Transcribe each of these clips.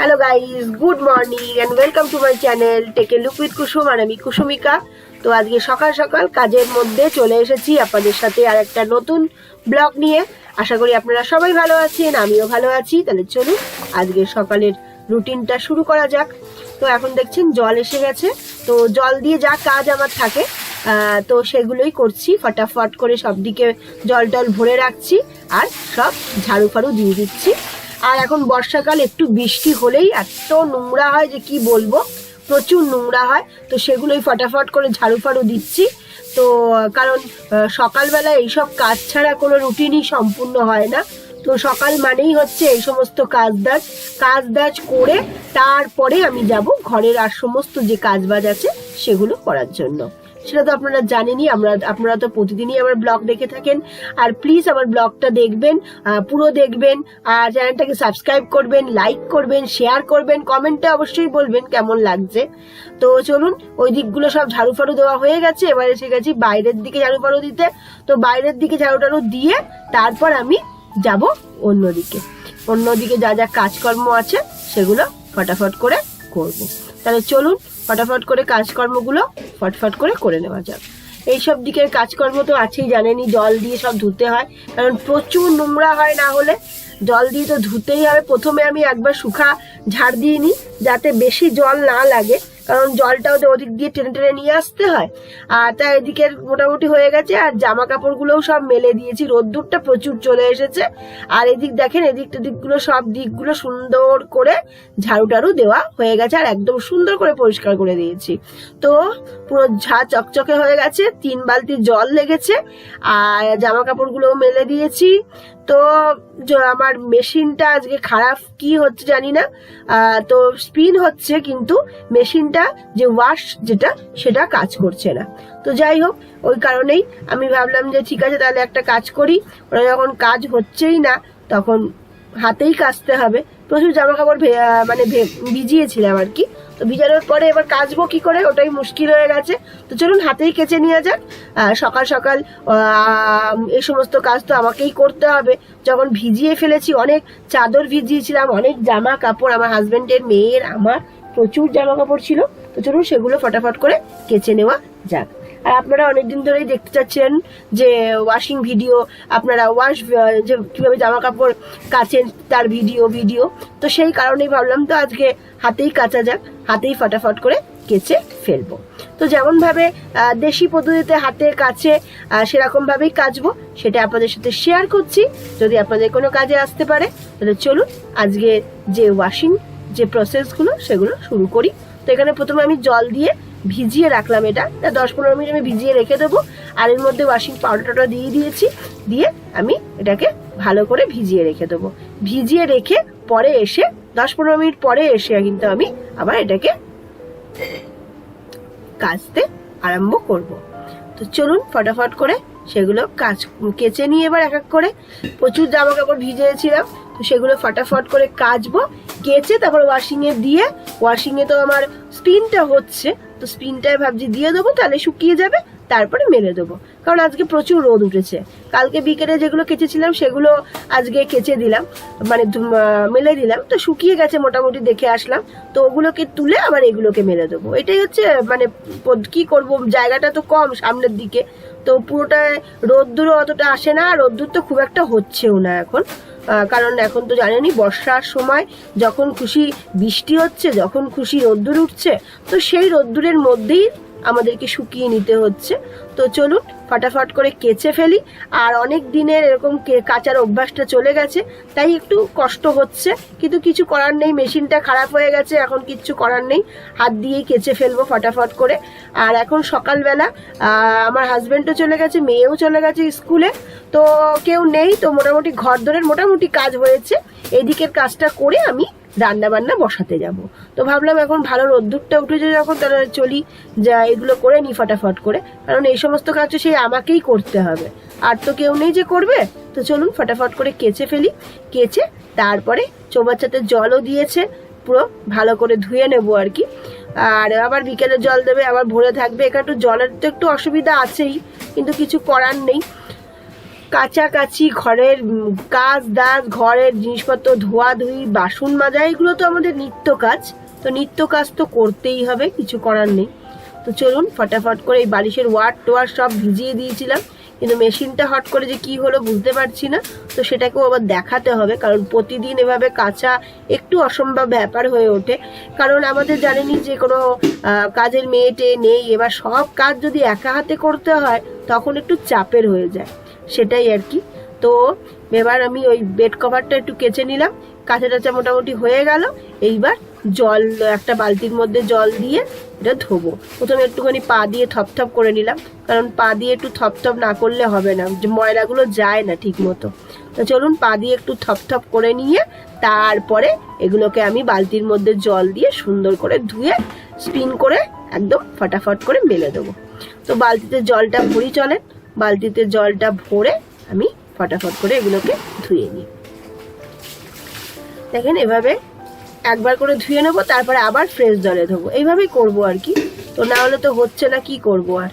Hello guys, good morning and welcome to my channel take a look with Kusum. আর আমি কুসুমিকা। তো আজকে সকাল সকাল কাজের মধ্যে চলে এসেছি আপনাদের সাথে আর একটা নতুন ব্লগ নিয়ে। আশা করি আপনারা সবাই ভালো আছেন, আমিও ভালো আছি। তাহলে চলুন আজকে সকালের রুটিনটা শুরু করা যাক। তো এখন দেখছেন জল এসে গেছে, তো জল দিয়ে যা কাজ আমার থাকে তো সেগুলোই করছি। ফটাফট করে সব দিকে জল টল ভরে রাখছি আর সব ঝাড়ু ফাড়ু দিয়ে দিচ্ছি। আর এখন বর্ষাকাল, একটু বৃষ্টি হলেই এত নোংরা হয় যে কি বলবো, প্রচুর নোংরা হয়। তো সেগুলোই ফটাফট করে ঝাড়ু ফাড়ু দিচ্ছি। তো কারণ সকালবেলা এইসব কাজ ছাড়া কোনো রুটিনই সম্পূর্ণ হয় না। তো সকাল মানেই হচ্ছে এই সমস্ত কাজ দাজ করে তারপরে আমি যাব ঘরের আর সমস্ত যে কাজ বাজ আছে সেগুলো করার জন্য। সেটা তো আপনারা জানেনই, আপনারা তো প্রতিদিনই আমার ব্লগ দেখে থাকেন। আর প্লিজ আমার ব্লগটা দেখবেন, পুরো দেখবেন, আর চ্যানেলটাকে সাবস্ক্রাইব করবেন, লাইক করবেন, শেয়ার করবেন, কমেন্টে অবশ্যই বলবেন কেমন লাগছে। তো চলুন, ওই দিকগুলো সব ঝাড়ু ফাড়ু দেওয়া হয়ে গেছে, এবার এসে গেছি বাইরের দিকে ঝাড়ু ফাড়ু দিতে। তো বাইরের দিকে ঝাড়ু টাড়ু দিয়ে তারপর আমি যাব অন্যদিকে যা যা কাজকর্ম আছে সেগুলো ফটাফট করে করব। তাহলে চলুন ফটাফট করে কাজকর্মগুলো ফটফট করে নেওয়া যাক। এইসব দিকের কাজকর্ম তো আছেই, জানেনই, জল দিয়ে সব ধুতে হয়, কারণ প্রচুর নোংরা হয়। না হলে জল দিয়ে তো ধুতেই হবে। প্রথমে আমি একবার শুকা ঝাড় দিয়ে নিই যাতে বেশি জল না লাগে, কারণ জলটাও তো ওদিক দিয়ে টেনে টেনে নিয়ে আসতে হয়। আর তাই এদিকের মোটামুটি হয়ে গেছে। আর জামা কাপড়গুলোও সব মেলে দিয়েছি, রোদ্দুরটা প্রচুর চলে এসেছে। আর এদিক দেখেন, দিকগুলো সব দিকগুলো সুন্দর করে ঝাড়ু টাড়ু দেওয়া হয়ে গেছে আর একদম সুন্দর করে পরিষ্কার করে দিয়েছি। তো পুরো চকচকে হয়ে গেছে, 3 বালতি জল লেগেছে। আর জামা কাপড়গুলোও মেলে দিয়েছি। তো আমার মেশিনটা আজকে খারাপ, কি হচ্ছে জানি না। তো স্পিন হচ্ছে, কিন্তু মেশিনটা যে ওয়াশ সেটা কাজ করছে না। তো যাই হোক, ওই কারণেই আমি ভাবলাম যে ঠিক আছে, তাহলে একটা কাজ করি। ওরা যখন কাজ হচ্ছেই না তখন হাতেই কাচতে হবে। প্রচুর জামা কাপড় ভিজিয়েছিলাম আর কি। তো ভিজানোর পরে এবার কাচবো কি করে, ওটাই মুশকিল হয়ে গেছে। তো চলুন হাতেই কেচে নিয়ে যাক। সকাল সকাল এই সমস্ত কাজ তো আমাকেই করতে হবে। যখন ভিজিয়ে ফেলেছি, অনেক চাদর ভিজিয়েছিলাম, অনেক জামা কাপড়, আমার হাজবেন্ডের, মেয়ের, আমার প্রচুর জামা কাপড় ছিল। তো চলুন সেগুলো ফটাফট করে কেচে নেওয়া যাক। আর আপনারা অনেকদিন ধরেই দেখতে চাচ্ছেন যে ওয়াশিং ভিডিও, আপনারা যে কিভাবে জামা কাপড় কাচেন তার ভিডিও। তো সেই কারণেই ভাবলাম তো আজকে হাতেই কাচা যাক, হাতেই ফটাফট করে কেচে ফেলবো। তো যেমন ভাবে দেশি পদ্ধতিতে হাতে কাচে সেরকম ভাবেই কাচবো, সেটা আপনাদের সাথে শেয়ার করছি। যদি আপনাদের কোনো কাজে আসতে পারে তাহলে চলুন আজকে যে ওয়াশিং যে প্রসেসগুলো সেগুলো শুরু করি। তো এখানে প্রথমে আমি জল দিয়ে ভিজিয়ে রাখলাম, এটা 10-15 মিনিট আমি ভিজিয়ে রেখে দেবো। আর এর মধ্যে ওয়াশিং পাউডারটা দিয়ে দিয়েছি, দিয়ে আমি এটাকে ভালো করে ভিজিয়ে রেখে দেবো। ভিজিয়ে রেখে পরে এসে 10-15 মিনিট পরে এসে কিন্তু আমি আবার এটাকে কাচতে আরম্ভ করব। তো চলুন ফটাফট করে সেগুলো কেচে নিয়ে এবার এক এক করে। প্রচুর জামা কাপড় ভিজিয়েছিলাম, তো সেগুলো ফটাফট করে কাচবো। কেচে তারপর ওয়াশিংয়ে তো আমার স্পিনটা হচ্ছে, তো স্পিনটায় ভাবছি দিয়ে দেবো, তাহলে শুকিয়ে যাবে, তারপরে মেলে দেবো। কারণ আজকে প্রচুর রোদ উঠেছে। কালকে বিকেলে যেগুলো কেচেছিলাম সেগুলো আজকে কেচে দিলাম, মেলে দিলাম। তো শুকিয়ে গেছে মোটামুটি, দেখে আসলাম। তো ওগুলোকে তুলে আবার এগুলোকে মেলে দেবো। এটাই হচ্ছে কি করব, জায়গাটা তো কম সামনের দিকে, তো পুরোটায় রোদ্দুরও অতটা আসে না। রোদ্দুর তো খুব একটা হচ্ছেও না এখন, কারণ এখন তো জানেনই বর্ষার সময় যখন খুশি বৃষ্টি হচ্ছে, যখন খুশি রোদ্দুর উঠছে। তো সেই রোদ্দুরের মধ্যেই আমাদেরকে শুকিয়ে নিতে হচ্ছে। তো চলুন ফটাফট করে কেচে ফেলি। আর অনেক দিনের এরকম কাচার অভ্যাসটা চলে গেছে, তাই একটু কষ্ট হচ্ছে, কিন্তু কিছু করার নেই। মেশিনটা খারাপ হয়ে গেছে, এখন কিচ্ছু করার নেই, হাত দিয়েই কেচে ফেলবো ফটাফট করে। আর এখন সকালবেলা আমার হাজবেন্ডও চলে গেছে, মেয়েও চলে গেছে স্কুলে, তো কেউ নেই। তো মোটামুটি ঘর দরের মোটামুটি কাজ হয়েছে। এদিকের কাজটা করে আমি রান্না বান্না বসাতে যাব। তো ভাবলাম এখন ভালো রোদ্দুরটা উঠেছে যখন, তাহলে চলি যা এগুলো করে নি ফটাফট করে, কারণ এই সমস্ত কাজ তো সেই আমাকেই করতে হবে, আর তো কেউ নেই যে করবে। তো চলুন ফটাফট করে কেচে ফেলি। কেচে তারপরে চৌবাচ্চাতে জলও দিয়েছে, পুরো ভালো করে ধুয়ে নেবো আর কি। আর আবার বিকেলে জল দেবে, আবার ভরে থাকবে। এখানে একটু জলের তো একটু অসুবিধা আছেই, কিন্তু কিছু করার নেই। কাছাকাছি ঘরের কাজ দাজ, ঘরের জিনিসপত্র ধোয়া ধুই, বাসন মাজা, এগুলো তো আমাদের নিত্য কাজ। তো নিত্য কাজ তো করতেই হবে, কিছু করার নেই। তো চলুন ফটাফট করে এই বালিশের ওয়ার টোয়ার সব ভিজিয়ে দিয়েছিলাম, কিন্তু মেশিনটা হট করে যে কি হলো বুঝতে পারছি না। তো সেটাকেও আবার দেখাতে হবে, কারণ প্রতিদিন এভাবে কাচা একটু অসম্ভব ব্যাপার হয়ে ওঠে। কারণ আমাদের জানেনই যে কোনো কাজের মেয়েটে নেই, এবার সব কাজ যদি একা হাতে করতে হয় তখন একটু চাপের হয়ে যায়, সেটাই আর কি। তো এবার আমি ওই বেড কভারটা একটু কেচে নিলাম, কাঁচা টাচা মোটামুটি হয়ে গেল। এইবার জল, একটা বালতির মধ্যে জল দিয়ে এটা ধোবো। প্রথমে একটুখানি পা দিয়ে থপথপ করে নিলাম, কারণ পা দিয়ে একটু থপথপ না করলে হবে না, ময়লাগুলো যায় না ঠিক মতো। তো চলুন পা দিয়ে একটু থপথপ করে নিয়ে তারপরে এগুলোকে আমি বালতির মধ্যে জল দিয়ে সুন্দর করে ধুয়ে স্পিন করে একদম ফটাফট করে মেলে দেবো। তো বালতিতে জলটা ভরি, চলেন বালতিতে জলটা ভরে আমি ফটাফট করে এগুলোকে ধুয়ে নিই। দেখেন এভাবে একবার করে ধুয়ে নেবো, তারপরে আবার ফ্রেশ জলে ধোবো, এইভাবেই করবো আর কি। তো না হলে তো হচ্ছে না, কি করবো আর।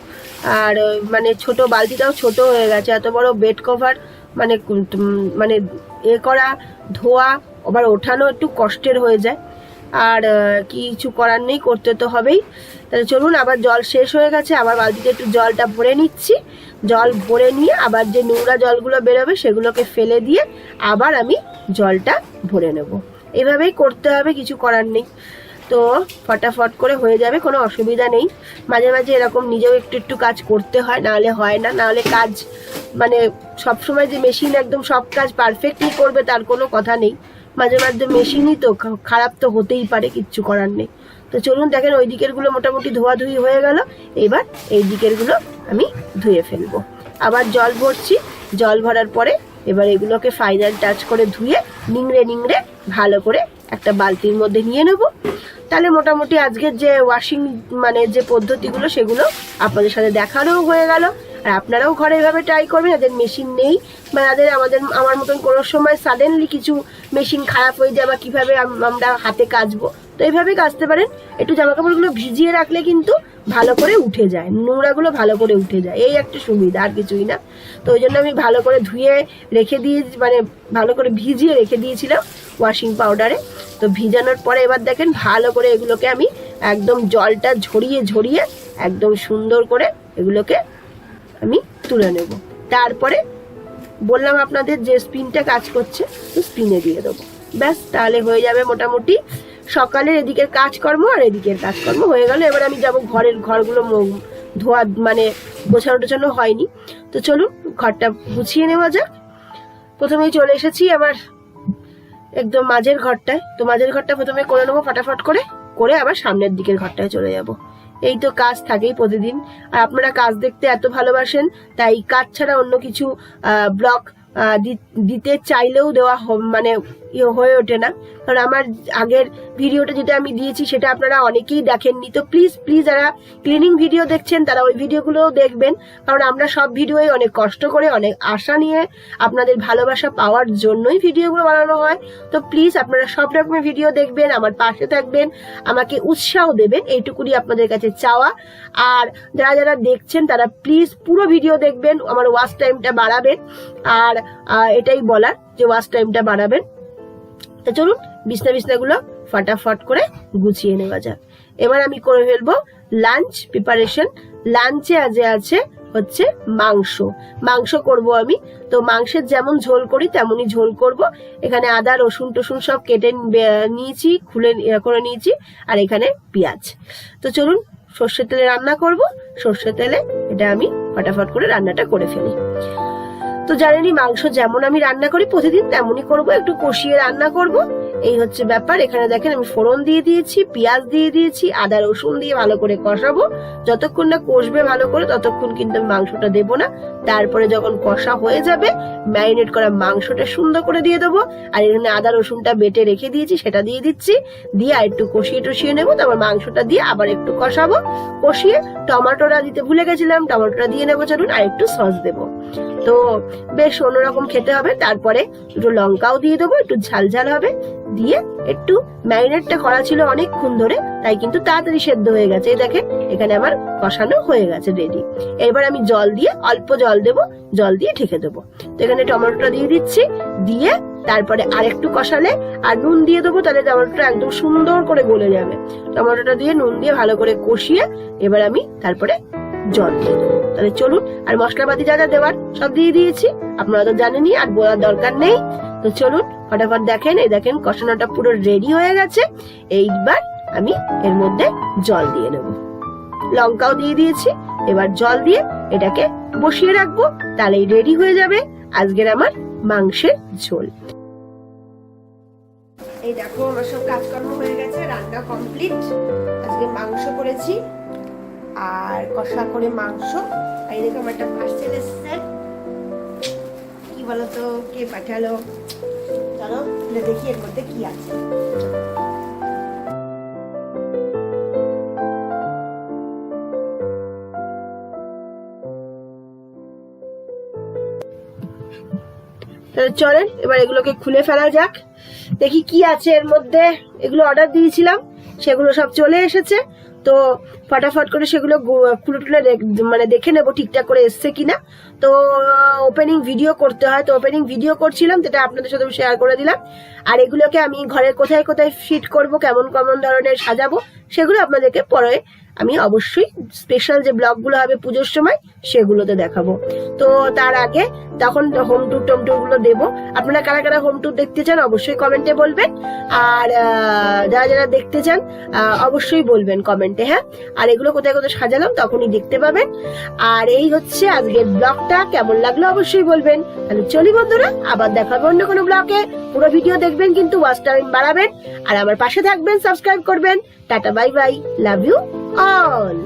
আর মানে ছোট বালতিটাও ছোট হয়ে গেছে, এত বড় বেড কভার মানে মানে করা, ধোয়া, আবার ওঠানো একটু কষ্টের হয়ে যায়। আর কিছু করার নেই, করতে তো হবেই। তাহলে চলুন, আবার জল শেষ হয়ে গেছে, আবার বালতিতে একটু জলটা ভরে নিচ্ছি। জল ভরে নিয়ে আবার যে নোংরা জলগুলো বেরোবে সেগুলোকে ফেলে দিয়ে আবার আমি জলটা ভরে নেব। এভাবেই করতে হবে, কিছু করার নেই। তো ফটাফট করে হয়ে যাবে, কোনো অসুবিধা নেই। মাঝে মাঝে এরকম নিজেও একটু একটু কাজ করতে হয়, নাহলে হয় না। নাহলে কাজ মানে সবসময় যে মেশিন একদম সব কাজ পারফেক্টলি করবে তার কোনো কথা নেই। মাঝে মাঝে মেশিনই তো খারাপ তো হতেই পারে, কিচ্ছু করার নেই। তো চলুন, দেখেন ওই দিকের গুলো মোটামুটি ধোয়াধুয়ি হয়ে গেল। এবার এই দিকের গুলো আমি ধুয়ে ফেলবো। আবার জল ভরছি, জল ভরার পরে এবার এগুলোকে ফাইনাল টাচ করে ধুয়ে নিংড়ে নিংড়ে ভালো করে একটা বালতির মধ্যে নিয়ে নেব। তাহলে মোটামুটি আজকের যে ওয়াশিং মানে যে পদ্ধতিগুলো সেগুলো আপনাদের সাথে দেখানোও হয়ে গেল। আর আপনারাও ঘরে এভাবে ট্রাই করবেন, যাদের মেশিন নেই বা যাদের আমার মতন কোনো সময় সাডেনলি কিছু মেশিন খারাপ হয়ে যায় বা কীভাবে আমরা হাতে কাচবো, তো এইভাবে কাচতে পারেন। একটু জামাকাপড়গুলো ভিজিয়ে রাখলে কিন্তু ভালো করে উঠে যায়, নোংরাগুলো ভালো করে উঠে যায়, এই একটা সুবিধা, আর কিছুই না। তো ওই জন্য আমি ভালো করে ধুয়ে রেখে দিয়ে মানে ভালো করে ভিজিয়ে রেখে দিয়েছিলাম ওয়াশিং পাউডারে। তো ভিজানোর পরে এবার দেখেন ভালো করে এগুলোকে আমি একদম জলটা ঝরিয়ে ঝরিয়ে একদম সুন্দর করে এগুলোকে আমি তুলে নেব। তারপরে বললাম আপনাদের যে স্পিনটা কাজ করছে, তো স্পিনে দিয়ে দেবো, ব্যাস। তাহলে হয়ে যাবে মোটামুটি সকালের এদিকের কাজকর্ম আর এদিকের কাজকর্ম হয়ে গেল। এবার আমি যাব ঘরগুলো ধোয়া মানে গোছানো টোছানো হয়নি। তো চলুন ঘরটা গুছিয়ে নেওয়া যাক। প্রথমেই চলে এসেছি আমার একদম মাঝের ঘরটায়। তো মাঝের ঘরটা প্রথমে করে নেবো ফটাফট করে আবার সামনের দিকের ঘরটায় চলে যাব। এই তো কাজ থাকেই প্রতিদিন। আর আপনারা কাজ দেখতে এত ভালোবাসেন, তাই কাজ ছাড়া অন্য কিছু ব্লগ দিতে চাইলেও দেওয়া মানে হয়ে ওঠে না। কারণ আমার আগের ভিডিওটা যেটা আমি দিয়েছি সেটা আপনারা অনেকেই দেখেননি। তো প্লিজ যারা ক্লিনিং ভিডিও দেখছেন তারা ওই ভিডিওগুলোও দেখবেন, কারণ আমরা সব ভিডিওই অনেক কষ্ট করে অনেক আশা নিয়ে আপনাদের ভালোবাসা পাওয়ার জন্যই ভিডিওগুলো বানানো হয়। তো প্লিজ আপনারা সব রকমের ভিডিও দেখবেন, আমার পাশে থাকবেন, আমাকে উৎসাহ দেবেন, এইটুকুনি আপনাদের কাছে চাওয়া। আর যারা দেখছেন তারা প্লিজ পুরো ভিডিও দেখবেন, আমার ওয়াচ টাইমটা বাড়াবেন। আর এটাই বলার যে ওয়াচ টাইমটা বাড়াবেন। তো চলুন বিছনাগুলো ফটাফট করে গুছিয়ে নেওয়া যাক। এবার আমি করে ফেলবো লাঞ্চ প্রিপারেশন। লাঞ্চে আজ আছে হচ্ছে মাংস করব আমি। তো মাংসের যেমন ঝোল করি তেমনই ঝোল করব। এখানে আদা রসুন টসুন সব কেটে নিয়েছি, খুলে করে নিয়েছি, আর এখানে পেঁয়াজ। তো চলুন সর্ষের তেলে রান্না করব। সর্ষের তেলে এটা আমি ফটাফট করে রান্নাটা করে ফেলি। তো জানেনই মাংস যেমন আমি রান্না করি প্রতিদিন তেমনই করব, একটু কষিয়ে রান্না করব, এই হচ্ছে ব্যাপার। এখানে দেখেন আমি ফোড়ন দিয়ে দিয়েছি, পেঁয়াজ দিয়ে দিয়েছি, আদা রসুন দিয়ে ভালো করে কষাবো। যতক্ষণ না কষবে ভালো করে ততক্ষণ কিন্তু আমি মাংসটা দেবো না। তারপরে যখন কষা হয়ে যাবে ম্যারিনেট করা মাংসটা সুন্দর করে দিয়ে দেবো। আর এখানে আদা রসুনটা বেটে রেখে দিয়েছি সেটা দিয়ে দিচ্ছি, দিয়ে আর একটু কষিয়ে নেবো। তারপর মাংসটা দিয়ে আবার একটু কষাবো, কষিয়ে টমেটোটা দিতে ভুলে গেছিলাম, টমেটোটা দিয়ে নেবো। চলুন আর একটু সস দেবো। তো বেশ অন্যরকম খেতে হবে। তারপরে একটু লঙ্কাও দিয়ে দেবো, একটু ঝাল ঝাল হবে, দিয়ে একটু ম্যারিনেটটা করা ছিল অনেকক্ষণ ধরে, তাই কিন্তু তাড়াতাড়ি সেদ্ধ হয়ে গেছে। এই দেখেন এখানে আমার কষানো হয়ে গেছে, রেডি। এবার আমি জল দিয়ে, অল্প জল দেবো, জল দিয়ে ঢেকে দেবো। তো এখানে টমেটোটা দিয়ে দিচ্ছি, দিয়ে তারপরে আরেকটু কষালে আর নুন দিয়ে দেবো, তাহলে টমেটোটা একদম সুন্দর করে গলে যাবে। টমেটোটা দিয়ে নুন দিয়ে ভালো করে কষিয়ে এবার আমি তারপরে জল দিয়ে দেবো। তাহলে চলুন, আর মশলাপাতি যা যা দেওয়ার সব দিয়ে দিয়েছি, আপনারা তো জানেনই, আর বলার দরকার নেই। তো চলুন ফটাফট দেখেন, এই দেখেন কষানোটা পুরো রেডি হয়ে গেছে। এইবার আমি এর মধ্যে জল দিয়ে নেব, লঙ্কাও দিয়ে দিয়েছি। এবার জল দিয়ে এটাকে বসিয়ে রাখবো, তাহলেই রেডি হয়ে যাবে আজকের আমার মাংসের ঝোল। এই দেখো আমার সব কাজকর্ম হয়ে গেছে, রান্না কমপ্লিট। আজকে মাংস করেছি, আর কষা করে মাংস। এই দেখো আমার একটা পার্সেল এসেছে, কি বলতো কে পাঠালো, চলো দেখি এর মধ্যে কি আছে। চলেন এবার এগুলোকে খুলে ফেলা যাক, দেখি কি আছে এর মধ্যে। এগুলো অর্ডার দিয়েছিলাম, সেগুলো সব চলে এসেছে। তো ফটাফট করে সেগুলো খুলে টুলে মানে দেখে নেবো ঠিকঠাক করে এসছে কিনা। তো ওপেনিং ভিডিও করতে হয়, তো ওপেনিং ভিডিও করছিলাম, যেটা আপনাদের সাথে শেয়ার করে দিলাম। আর এগুলোকে আমি ঘরের কোথায় কোথায় ফিট করব, কেমন কেমন ধরনের সাজাবো, সেগুলো আপনাদেরকে পরে আমি অবশ্যই স্পেশাল যে ব্লগগুলো হবে পুজোর সময় সেগুলোতে দেখাবো। তো তার আগে তখন হোম ট্যুর টোম ট্যুর গুলো দেবো। আপনারা কারা কারা হোম ট্যুর দেখতে চান অবশ্যই কমেন্টে বলবেন, আর যারা যারা দেখতে চান অবশ্যই বলবেন কমেন্টে। হ্যাঁ, আর এগুলো কোথায় কোথায় সাজালাম তখনই দেখতে পাবেন। আর এই হচ্ছে আজকের ব্লগটা, কেমন লাগলো অবশ্যই বলবেন। তাহলে চলি বন্ধুরা, আবার দেখাবো অন্য কোনো ব্লগে। পুরো ভিডিও দেখবেন কিন্তু ওয়াচ টাইম বাড়াবেন, আর আমার পাশে থাকবেন, সাবস্ক্রাইব করবেন। Tata, bye bye, love you all.